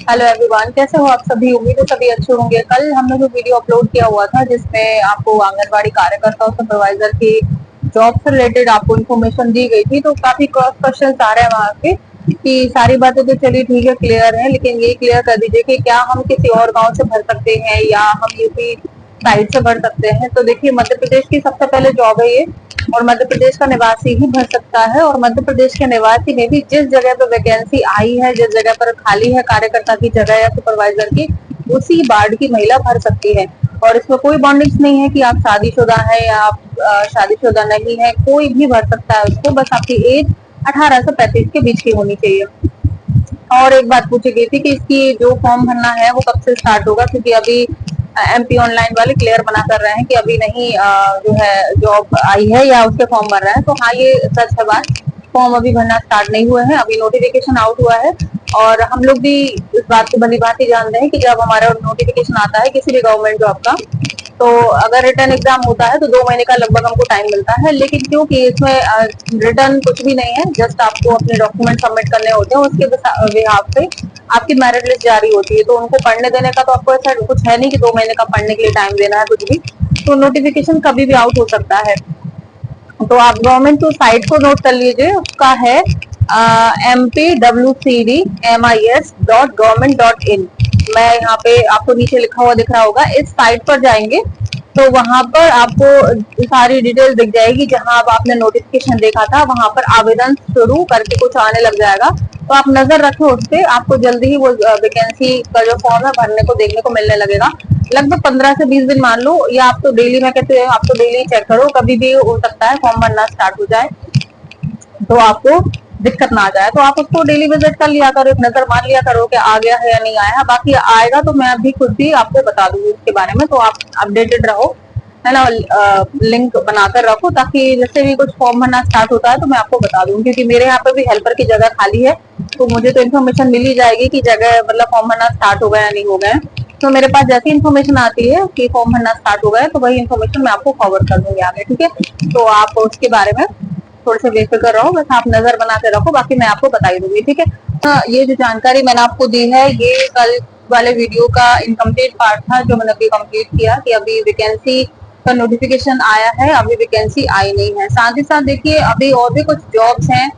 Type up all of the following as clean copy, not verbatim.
Hello everyone, कैसे हो आप सभी। उम्मीद है सभी अच्छे होंगे। कल हमने जो वीडियो अपलोड किया हुआ था जिसमें आपको आंगनबाड़ी कार्यकर्ता और सुपरवाइजर की जॉब से रिलेटेड आपको इन्फॉर्मेशन दी गई थी, तो काफी क्रॉस क्वेश्चन आ रहे हैं वहाँ के कि सारी बातें तो चलिए ठीक है, क्लियर है, लेकिन ये क्लियर कर दीजिए कि क्या हम किसी और गांव से भर सकते हैं या हम यूपी साइड से भर सकते हैं। तो देखिए, मध्य प्रदेश की सबसे पहले जॉब है ये, और मध्य प्रदेश का निवासी ही भर सकता है। और मध्य प्रदेश के निवासी में भी जिस जगह पर वैकेंसी आई है, जिस जगह पर खाली है कार्यकर्ता की जगह या सुपरवाइजर की, उसी वार्ड की महिला भर सकती है। और इसमें कोई बॉन्डिंग्स नहीं है कि आप शादीशुदा है या आप शादीशुदा नहीं है, कोई भी भर सकता है उसको। बस आपकी एज 18 से 35 के बीच की होनी चाहिए। और एक बात पूछी गई थी कि इसकी जो फॉर्म भरना है वो कब से स्टार्ट होगा, क्योंकि अभी एमपी ऑनलाइन वाले क्लियर मना कर रहे हैं कि अभी नहीं जो है जॉब आई है या उसके फॉर्म भर रहे हैं। तो हाँ, ये सच है बात, फॉर्म अभी भरना स्टार्ट नहीं हुए हैं, अभी नोटिफिकेशन आउट हुआ है। और हम लोग भी इस बात को भली भांति जानते हैं कि जब हमारा नोटिफिकेशन आता है किसी भी गवर्नमेंट जॉब का, तो अगर रिटर्न एग्जाम होता है तो 2 महीने का लगभग हमको टाइम मिलता है। लेकिन क्योंकि इसमें रिटर्न कुछ भी नहीं है, जस्ट आपको अपने डॉक्यूमेंट सबमिट करने होते हैं, उसके बिहाफ पे आपकी मेरिट लिस्ट जारी होती है। तो उनको पढ़ने देने का तो आपको ऐसा कुछ है नहीं कि 2 महीने का पढ़ने के लिए टाइम देना है कुछ भी। तो नोटिफिकेशन कभी भी आउट हो सकता है। तो आप गवर्नमेंट की साइट को नोट कर लीजिए, उसका है mpwcdmis.government.in। मैं यहाँ पे आपको नीचे लिखा हुआ दिख रहा होगा, इस साइट पर जाएंगे तो वहां पर आपको सारी डिटेल दिख जाएगी। जहां अब आपने नोटिफिकेशन देखा था वहां पर आवेदन शुरू करके कुछ आने लग जाएगा, तो आप नजर रखें उस पर, आपको जल्दी ही वो वैकेंसी का जो फॉर्म है भरने को देखने को मिलने लगेगा। लगभग 15 से 20 दिन मान लो, या आप तो डेली, मैं कहते हैं आप तो डेली चेक करो, कभी भी हो सकता है फॉर्म भरना स्टार्ट हो जाए तो आपको दिक्कत ना आ जाए। तो आप उसको डेली विजिट कर लिया करो, एक नजर मार लिया करो कि आ गया है या नहीं आया है। बाकी आएगा तो मैं अभी खुद भी आपको बता दूंगी उसके बारे में, तो आप अपडेटेड रहो, है ना। लिंक बनाकर रखो ताकि जैसे भी कुछ फॉर्म भरना स्टार्ट होता है तो मैं आपको बता दूंगी, क्योंकि मेरे यहाँ पे भी हेल्पर की जगह खाली है, तो मुझे तो इन्फॉर्मेशन मिल ही जाएगी कि जगह मतलब फॉर्म भरना स्टार्ट हो गया या नहीं हो गया। तो मेरे पास जैसी इन्फॉर्मेशन आती है कि फॉर्म भरना स्टार्ट हो गया है तो वही इन्फॉर्मेशन मैं आपको फॉरवर्ड कर दूंगी आगे, ठीक है। तो आप उसके बारे में थोड़े से बेफिक्र रहो, बस आप नजर बना के रखो, बाकी मैं आपको बता ही दूंगी, ठीक है। ये जो जानकारी मैंने आपको दी है ये कल वाले वीडियो का इनकम्प्लीट पार्ट था जो मैंने अभी कंप्लीट किया, कि अभी वैकेंसी का नोटिफिकेशन आया है, अभी वैकेंसी आई नहीं है। साथ ही साथ देखिए, अभी और भी कुछ जॉब्स हैं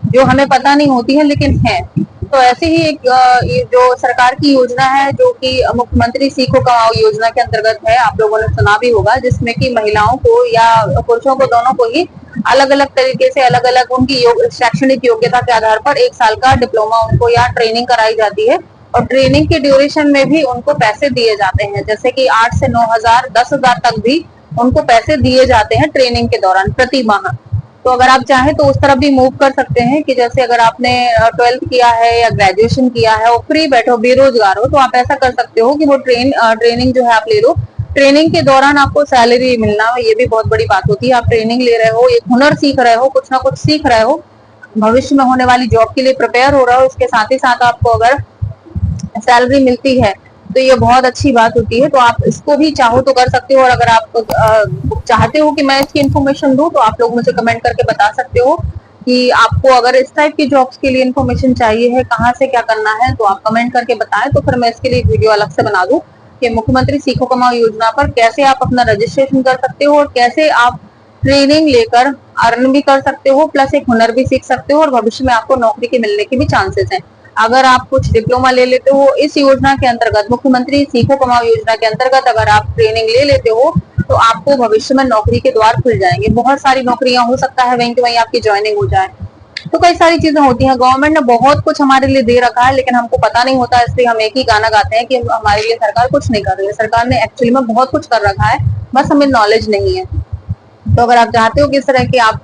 जो हमें पता नहीं होती है लेकिन है। तो ऐसे ही एक ये जो सरकार की योजना है जो कि मुख्यमंत्री सीखो कमाओ योजना के अंतर्गत है, आप लोगों ने सुना भी होगा, जिसमें कि महिलाओं को या पुरुषों को दोनों को ही अलग अलग तरीके से अलग अलग उनकी शैक्षणिक योग्यता के आधार पर 1 साल का डिप्लोमा उनको या ट्रेनिंग कराई जाती है। और ट्रेनिंग के ड्यूरेशन में भी उनको पैसे दिए जाते हैं, जैसे कि 8 से 9 हजार 10 हजार तक भी उनको पैसे दिए जाते हैं ट्रेनिंग के दौरान प्रति माह। तो अगर आप चाहें तो उस तरफ भी मूव कर सकते हैं कि जैसे अगर आपने 12th किया है या ग्रेजुएशन किया है और फ्री बैठो, बेरोजगार हो, तो आप ऐसा कर सकते हो कि वो ट्रेनिंग जो है आप ले लो। ट्रेनिंग के दौरान आपको सैलरी मिलना, ये भी बहुत बड़ी बात होती है। आप ट्रेनिंग ले रहे हो, एक हुनर सीख रहे हो, कुछ ना कुछ सीख रहे हो, भविष्य में होने वाली जॉब के लिए प्रिपेयर हो रहे हो, उसके साथ ही साथ आपको अगर सैलरी मिलती है तो ये बहुत अच्छी बात होती है। तो आप इसको भी चाहो तो कर सकते हो, और अगर आप चाहते हो कि मैं इसकी इन्फॉर्मेशन दूं तो आप लोग मुझे कमेंट करके बता सकते हो कि आपको अगर इस टाइप की जॉब्स के लिए इन्फॉर्मेशन चाहिए है, कहाँ से क्या करना है, तो आप कमेंट करके बताएं, तो फिर मैं इसके लिए वीडियो अलग से बना दूं कि मुख्यमंत्री सीखो कमाओ योजना पर कैसे आप अपना रजिस्ट्रेशन कर सकते हो और कैसे आप ट्रेनिंग लेकर अर्न भी कर सकते हो, प्लस एक हुनर भी सीख सकते हो, और भविष्य में आपको नौकरी के मिलने के भी चांसेस हैं। अगर आप कुछ डिप्लोमा ले लेते हो इस योजना के अंतर्गत, मुख्यमंत्री सीखो कमाओ योजना के अंतर्गत अगर आप ट्रेनिंग ले लेते हो तो आपको भविष्य में नौकरी के द्वार खुल जाएंगे। बहुत सारी नौकरियां, हो सकता है वहीं की वहीं आपकी ज्वाइनिंग हो जाए। तो कई सारी चीजें होती हैं, गवर्नमेंट ने बहुत कुछ हमारे लिए दे रखा है लेकिन हमको पता नहीं होता, इसलिए हम एक ही गाना गाते हैं कि हमारे लिए सरकार कुछ नहीं कर रही है। सरकार ने एक्चुअली में बहुत कुछ कर रखा है, बस हमें नॉलेज नहीं है। तो अगर आप चाहते हो कि इस तरह की आप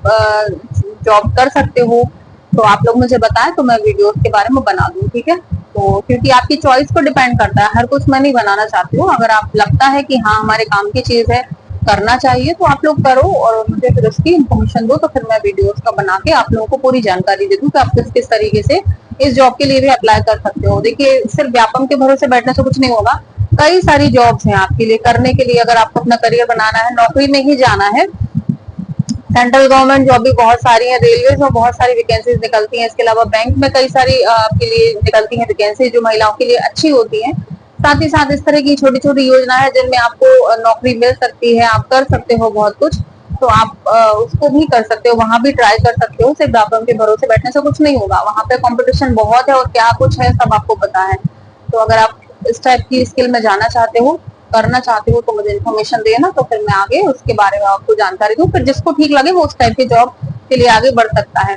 जॉब कर सकते हो तो आप लोग मुझे बताएं, तो मैं वीडियोस के बारे में बना दूं, ठीक है। तो क्योंकि आपकी चॉइस पर डिपेंड करता है, हर कुछ मैं नहीं बनाना चाहती हूँ। अगर आप लगता है कि हाँ हमारे काम की चीज है, करना चाहिए, तो आप लोग करो और मुझे फिर उसकी इन्फॉर्मेशन दो, तो फिर मैं वीडियोस का बना के आप लोगों को पूरी जानकारी दे दूं कि आप किस किस तरीके से इस जॉब के लिए भी अप्लाई कर सकते हो। देखिए, सिर्फ व्यापम के भरोसे बैठने से कुछ नहीं होगा, कई सारी जॉब्स हैं आपके लिए करने के लिए। अगर आपको अपना करियर बनाना है, नौकरी में ही जाना है, सेंट्रल गवर्नमेंट जॉब भी बहुत सारी है, रेलवे में बहुत सारी वैकेंसीज निकलती हैं। इसके अलावा बैंक में कई सारी आपके लिए निकलती हैं वैकेंसी जो महिलाओं के लिए अच्छी होती हैं। साथ ही साथ इस तरह की छोटी छोटी योजना है जिनमें आपको नौकरी मिल सकती है, आप कर सकते हो बहुत कुछ। तो आप उसको भी कर सकते हो, वहां भी ट्राई कर सकते हो। सिर्फ आप उनके भरोसे बैठने से कुछ नहीं होगा, वहां पे कंपटीशन बहुत है और क्या कुछ है सब आपको पता है। तो अगर आप इस टाइप की स्किल में जाना चाहते हो, करना चाहते हो, तो मुझे इन्फॉर्मेशन देना, तो फिर मैं आगे उसके बारे में आपको जानकारी दूं। फिर जिसको ठीक लगे वो उस टाइप की जॉब के लिए आगे बढ़ सकता है।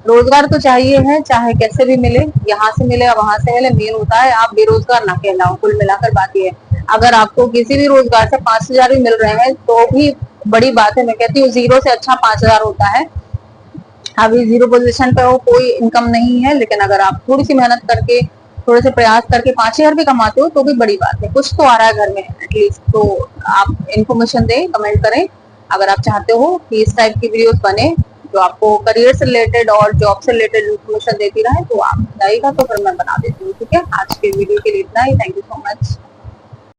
रोजगार तो चाहिए है, चाहे कैसे भी मिले, यहाँ से मिले या वहां से मिले, मेन होता है आप बेरोजगार ना कहलाओ। कुल मिलाकर बात ये है, अगर आपको किसी भी रोजगार से 5,000 भी मिल रहे हैं तो भी बड़ी बात है। मैं कहती हूँ जीरो से अच्छा 5,000 होता है। अभी जीरो पोजीशन पे हो, कोई इनकम नहीं है, लेकिन अगर आप थोड़ी सी मेहनत करके, थोड़े से प्रयास करके 5,000 भी कमाते हो तो भी बड़ी बात है, कुछ तो आ रहा है घर में एटलीस्ट। तो आप इन्फॉर्मेशन दें, कमेंट करें अगर आप चाहते हो कि इस टाइप की वीडियोस बने जो आपको करियर से रिलेटेड और जॉब से रिलेटेड इन्फॉर्मेशन देती रहे, तो आप बताइएगा तो फिर मैं बना देती हूँ। ठीक है, आज के वीडियो के लिए इतना ही। Thank you so much.